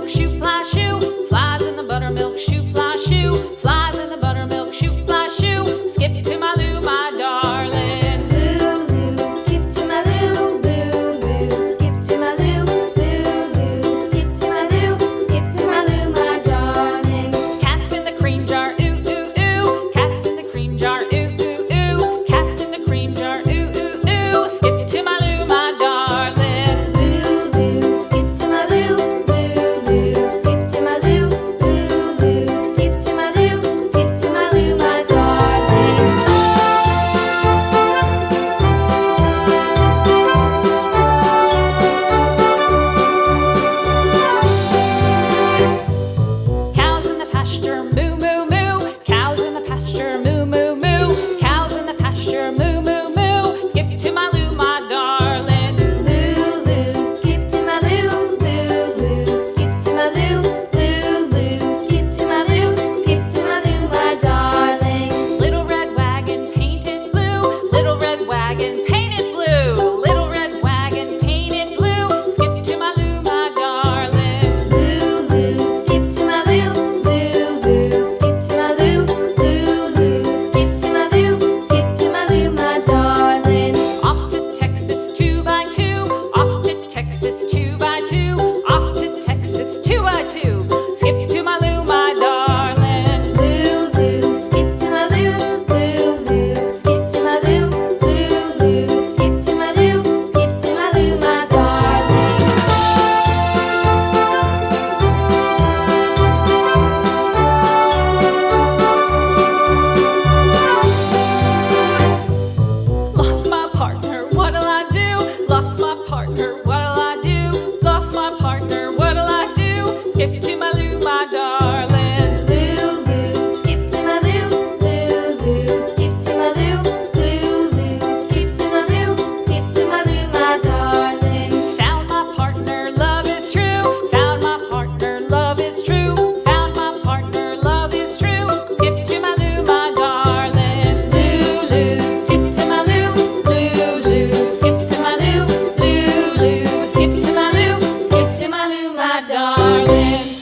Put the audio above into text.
buttermilk shoe, fly shoe. Flies in the buttermilk shoe, fly shoe. Flies in the buttermilk shoe, fly shoe. Skip to my Lou, my darling. Lou, skip to my Lou, Lou, skip to my Lou, Lou, skip to my Lou, skip to my Lou, my darling. Cats in the cream jar, ooh, ooh, ooh. Cats in the cream jar, ooh, ooh, ooh. Cats in the cream jar, ooh, ooh, ooh. Skip to my Lou, my darling. Lou, skip to my Lou, Lou, skip to my Lou, Lou, skip to my Lou, skip to my Lou, my darling. Cows in the pasture, moo, moo, moo. Cows in the pasture, moo, moo, moo. Cows in the pasture, moo, moo, moo. Skip to my Lou, my darling. Lou, skip to my Lou, Lou, skip to my Lou, Lou, skip to my Lou, skip to my Lou, my darling. Little red wagon painted blue. Little red wagon painted blue. Little red wagon painted blue. Skip to my Lou, my darling. Lou, skip to my Lou, Lou, skip to my Lou, Lou, skip to my Lou, skip to my Lou, my darling. Off to Texas 2x2. Off to Texas 2x2. Off to Texas 2x2. Skip to my Lou, my darling. Lou, skip to my Lou, Lou, skip to my Lou, Lou, skip to my Lou, skip to my Lou, my darling. Lost my partner, what'll I do? Lost my partner, what'll I do? Lost my partner, what'll I do? Skip to my Lou, my darling. Lou, skip to my Lou, Lou, skip to my Lou, Lou, skip to my Lou, skip to my Lou, my darling. Found my partner, love is true. Found my partner, love is true. Found my partner, love is true. Skip to my Lou, my darling. Lou, skip to my Lou, Lou, skip to my Lou, Lou, skip to my Lou, skip to my Lou, my darling.